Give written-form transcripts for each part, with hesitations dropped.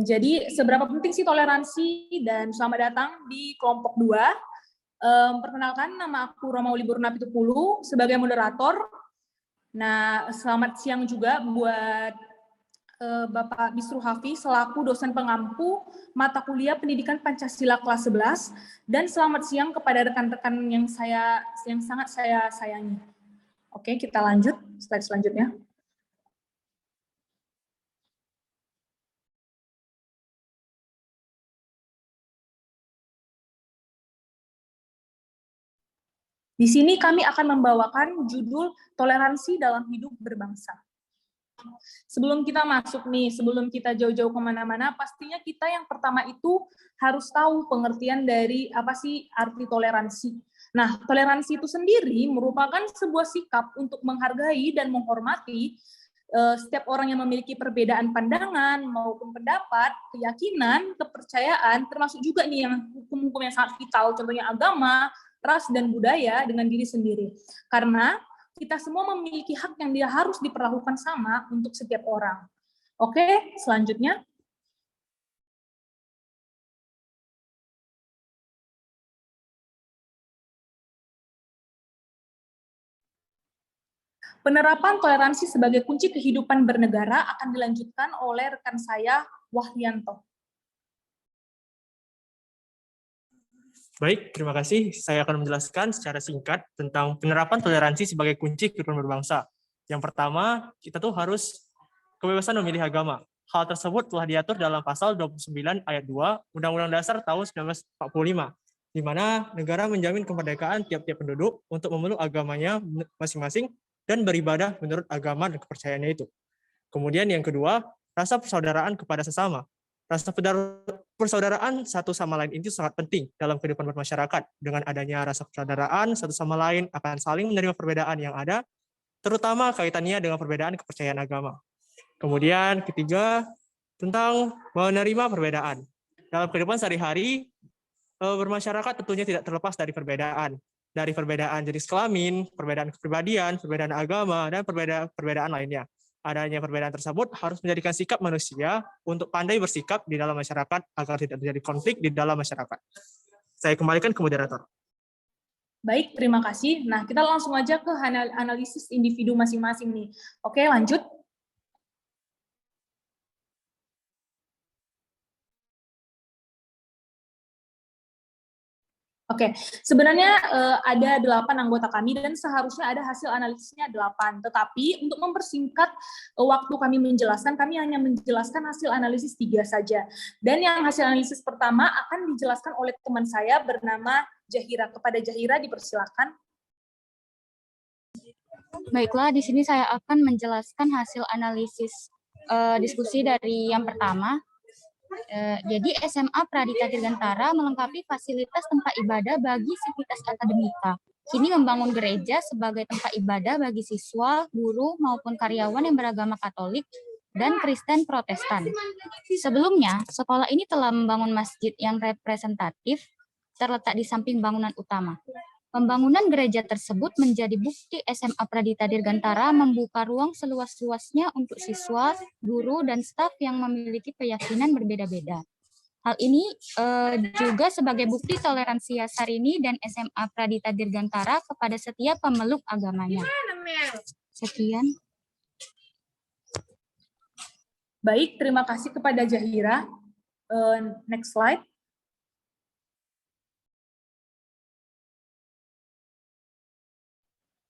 Jadi seberapa penting sih toleransi, dan selamat datang di kelompok 2. Perkenalkan, nama aku Romauli Burunapitupulu sebagai moderator. Nah, selamat siang juga buat Bapak Bisru Hafiz selaku dosen pengampu mata kuliah Pendidikan Pancasila kelas 11, dan selamat siang kepada rekan-rekan yang sangat saya sayangi. Oke, kita lanjut slide selanjutnya. Di sini kami akan membawakan judul Toleransi dalam Hidup Berbangsa. Sebelum kita masuk nih, sebelum kita jauh-jauh kemana-mana, pastinya kita yang pertama itu harus tahu pengertian dari apa sih arti toleransi. Nah, toleransi itu sendiri merupakan sebuah sikap untuk menghargai dan menghormati setiap orang yang memiliki perbedaan pandangan maupun pendapat, keyakinan, kepercayaan, termasuk juga nih yang hukum-hukum yang sangat vital, contohnya agama, ras, dan budaya dengan diri sendiri. Karena kita semua memiliki hak yang dia harus diperlakukan sama untuk setiap orang. Oke, selanjutnya. Penerapan toleransi sebagai kunci kehidupan bernegara akan dilanjutkan oleh rekan saya, Wahyanto. Baik, terima kasih. Saya akan menjelaskan secara singkat tentang penerapan toleransi sebagai kunci kehidupan berbangsa. Yang pertama, kita tuh harus kebebasan memilih agama. Hal tersebut telah diatur dalam pasal 29 ayat 2 Undang-Undang Dasar tahun 1945, di mana negara menjamin kemerdekaan tiap-tiap penduduk untuk memeluk agamanya masing-masing dan beribadah menurut agama dan kepercayaannya itu. Kemudian yang kedua, rasa persaudaraan kepada sesama. Rasa persaudaraan satu sama lain itu sangat penting dalam kehidupan bermasyarakat. Dengan adanya rasa persaudaraan satu sama lain akan saling menerima perbedaan yang ada, terutama kaitannya dengan perbedaan kepercayaan agama. Kemudian ketiga, tentang menerima perbedaan. Dalam kehidupan sehari-hari, bermasyarakat tentunya tidak terlepas dari perbedaan. Dari perbedaan jenis kelamin, perbedaan kepribadian, perbedaan agama, dan perbedaan lainnya. Adanya perbedaan tersebut harus menjadikan sikap manusia untuk pandai bersikap di dalam masyarakat agar tidak terjadi konflik di dalam masyarakat. Saya kembalikan ke moderator. Baik, terima kasih. Nah, kita langsung aja ke analisis individu masing-masing nih. Oke, lanjut. Oke, sebenarnya ada 8 anggota kami dan seharusnya ada hasil analisisnya 8. Tetapi untuk mempersingkat waktu kami menjelaskan, kami hanya menjelaskan hasil analisis 3 saja. Dan yang hasil analisis pertama akan dijelaskan oleh teman saya bernama Jahira. Kepada Jahira dipersilakan. Baiklah, di sini saya akan menjelaskan hasil analisis diskusi dari yang pertama. Jadi SMA Pradita Dirgantara melengkapi fasilitas tempat ibadah bagi sivitas akademika. Kini membangun gereja sebagai tempat ibadah bagi siswa, guru, maupun karyawan yang beragama Katolik dan Kristen Protestan. Sebelumnya, sekolah ini telah membangun masjid yang representatif terletak di samping bangunan utama. Pembangunan gereja tersebut menjadi bukti SMA Pradita Dirgantara membuka ruang seluas-luasnya untuk siswa, guru, dan staf yang memiliki keyakinan berbeda-beda. Hal ini juga sebagai bukti toleransi Yasarini dan SMA Pradita Dirgantara kepada setiap pemeluk agamanya. Sekian. Baik, terima kasih kepada Jahira. Next slide.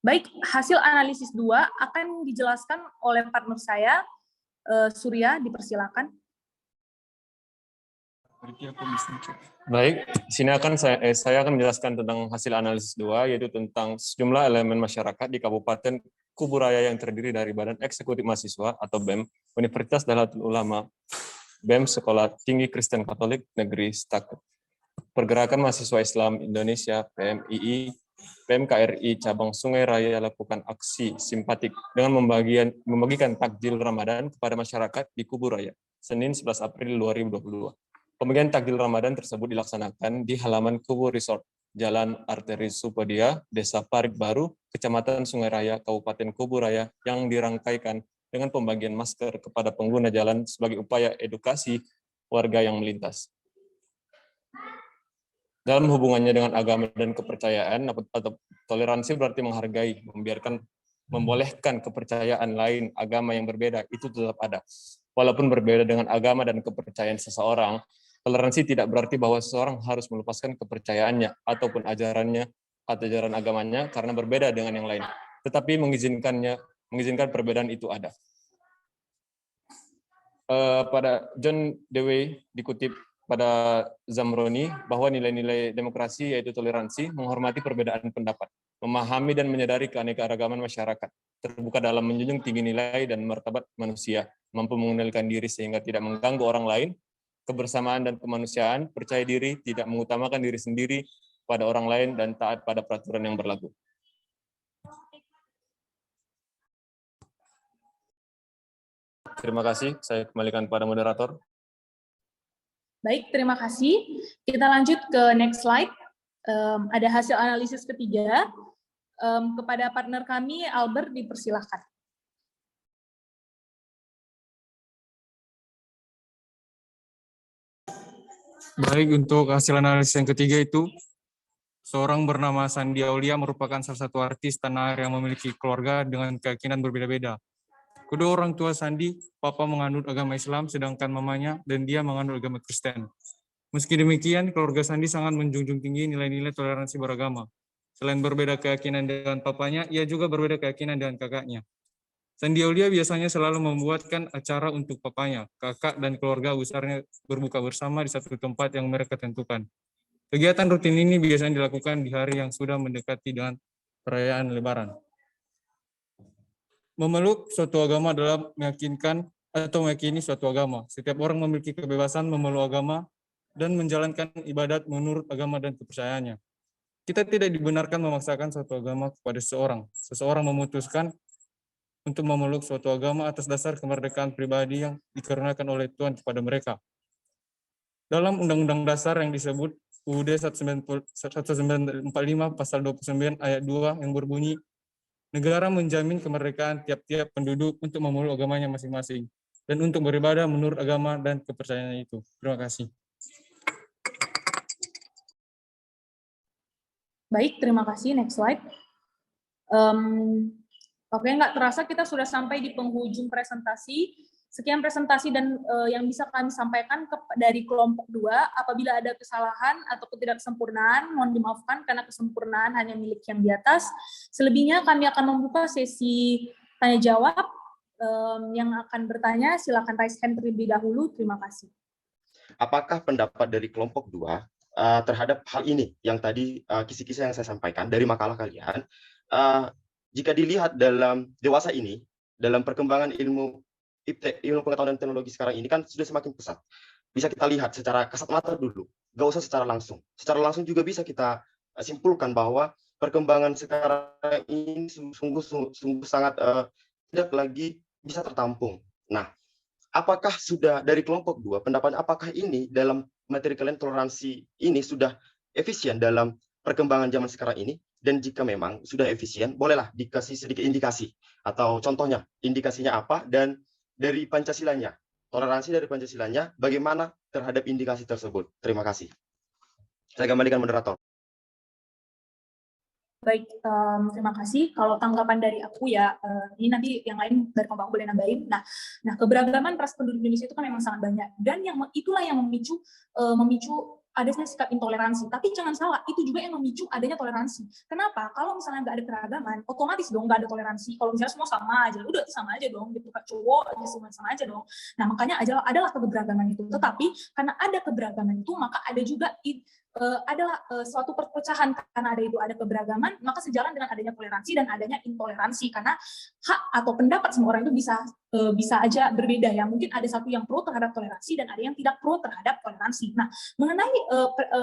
Baik, hasil analisis 2 akan dijelaskan oleh partner saya, Surya, dipersilakan. Baik, di sini saya akan menjelaskan tentang hasil analisis 2, yaitu tentang sejumlah elemen masyarakat di Kabupaten Kuburaya yang terdiri dari Badan Eksekutif Mahasiswa atau BEM, Universitas Nahdlatul Ulama, BEM Sekolah Tinggi Kristen Katolik Negeri Staket, Pergerakan Mahasiswa Islam Indonesia PMII, PMKRI Cabang Sungai Raya lakukan aksi simpatik dengan membagikan takjil Ramadan kepada masyarakat di Kuburaya, Senin 11 April 2022. Pembagian takjil Ramadan tersebut dilaksanakan di halaman Kubur Resort, Jalan Arteri Supodia, Desa Parit Baru, Kecamatan Sungai Raya, Kabupaten Kuburaya, yang dirangkaikan dengan pembagian masker kepada pengguna jalan sebagai upaya edukasi warga yang melintas. Dalam hubungannya dengan agama dan kepercayaan, atau toleransi berarti menghargai, membolehkan kepercayaan lain, agama yang berbeda, itu tetap ada. Walaupun berbeda dengan agama dan kepercayaan seseorang, toleransi tidak berarti bahwa seseorang harus melepaskan kepercayaannya ataupun ajarannya atau ajaran agamanya karena berbeda dengan yang lain. Tetapi mengizinkan perbedaan itu ada. Pada John Dewey dikutip pada Zamroni bahwa nilai-nilai demokrasi yaitu toleransi, menghormati perbedaan pendapat, memahami dan menyadari keanekaragaman masyarakat, terbuka dalam menjunjung tinggi nilai dan martabat manusia, mampu mengendalikan diri sehingga tidak mengganggu orang lain, kebersamaan dan kemanusiaan, percaya diri, tidak mengutamakan diri sendiri pada orang lain, dan taat pada peraturan yang berlaku. Terima kasih, saya kembalikan pada moderator. Baik, terima kasih. Kita lanjut ke next slide. Ada hasil analisis ketiga. Kepada partner kami, Albert, dipersilahkan. Baik, untuk hasil analisis yang ketiga itu, seorang bernama Sandi Aulia merupakan salah satu artis tanah air yang memiliki keluarga dengan keyakinan berbeda-beda. Kedua orang tua Sandi, papa menganut agama Islam, sedangkan mamanya dan dia menganut agama Kristen. Meski demikian, keluarga Sandi sangat menjunjung tinggi nilai-nilai toleransi beragama. Selain berbeda keyakinan dengan papanya, ia juga berbeda keyakinan dengan kakaknya. Sandi Aulia biasanya selalu membuatkan acara untuk papanya, kakak, dan keluarga besarnya berbuka bersama di satu tempat yang mereka tentukan. Kegiatan rutin ini biasanya dilakukan di hari yang sudah mendekati dengan perayaan Lebaran. Memeluk suatu agama adalah meyakinkan atau meyakini suatu agama. Setiap orang memiliki kebebasan memeluk agama dan menjalankan ibadat menurut agama dan kepercayaannya. Kita tidak dibenarkan memaksakan suatu agama kepada seseorang. Seseorang memutuskan untuk memeluk suatu agama atas dasar kemerdekaan pribadi yang dikaruniakan oleh Tuhan kepada mereka. Dalam Undang-Undang Dasar yang disebut UUD 1945 pasal 29 ayat 2 yang berbunyi, negara menjamin kemerdekaan tiap-tiap penduduk untuk memeluk agamanya masing-masing dan untuk beribadah menurut agama dan kepercayaannya itu. Terima kasih. Baik, terima kasih. Next slide. Oke, nggak terasa kita sudah sampai di penghujung presentasi. Sekian presentasi dan yang bisa kami sampaikan dari kelompok 2. Apabila ada kesalahan atau ketidaksempurnaan, mohon dimaafkan karena kesempurnaan hanya milik yang di atas. Selebihnya kami akan membuka sesi tanya jawab. Yang akan bertanya silakan raise hand terlebih dahulu. Terima kasih. Apakah pendapat dari kelompok 2 terhadap hal ini yang tadi kisi-kisi yang saya sampaikan dari makalah kalian, jika dilihat dalam dewasa ini, dalam perkembangan ilmu pengetahuan dan teknologi sekarang ini kan sudah semakin pesat. Bisa kita lihat secara kasat mata dulu, nggak usah secara langsung. Secara langsung juga bisa kita simpulkan bahwa perkembangan sekarang ini sungguh sangat tidak lagi bisa tertampung. Nah, apakah sudah dari kelompok 2, pendapat apakah ini dalam materi kalian toleransi ini sudah efisien dalam perkembangan zaman sekarang ini? Dan jika memang sudah efisien, bolehlah dikasih sedikit indikasi atau contohnya, indikasinya apa, dan dari Pancasilanya, toleransi dari Pancasilanya, bagaimana terhadap indikasi tersebut? Terima kasih. Saya kembalikan moderator. Baik, terima kasih. Kalau tanggapan dari aku ya, ini nanti yang lain dari kelompok boleh nambahin. Nah, keberagaman ras penduduk Indonesia itu kan memang sangat banyak, dan itulah yang memicu adanya sikap intoleransi. Tapi jangan salah, itu juga yang memicu adanya toleransi. Kenapa? Kalau misalnya nggak ada keragaman, otomatis dong nggak ada toleransi. Kalau misalnya semua sama aja, udah sama aja dong, gitu kan, cowok aja semua sama aja dong. Nah, makanya adalah keberagaman itu. Tetapi karena ada keberagaman itu, maka ada juga adalah suatu perpecahan. Karena ada keberagaman, maka sejalan dengan adanya toleransi dan adanya intoleransi, karena hak atau pendapat semua orang itu bisa aja berbeda ya. Mungkin ada satu yang pro terhadap toleransi dan ada yang tidak pro terhadap toleransi. Nah, mengenai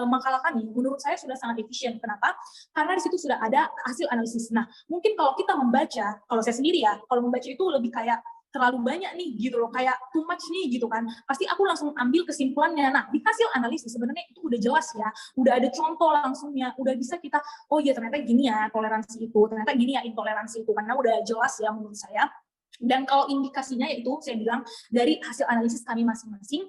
makalah kami, menurut saya sudah sangat efisien. Kenapa? Karena di situ sudah ada hasil analisis. Nah, mungkin kalau kita membaca, kalau saya sendiri ya, kalau membaca itu lebih kayak terlalu banyak nih gitu loh, kayak too much nih gitu kan, pasti aku langsung ambil kesimpulannya. Nah, di hasil analisis sebenarnya itu udah jelas ya, udah ada contoh langsungnya, udah bisa kita, oh iya ternyata gini ya toleransi itu, ternyata gini ya intoleransi itu, karena udah jelas ya menurut saya. Dan kalau indikasinya yaitu saya bilang dari hasil analisis kami masing-masing,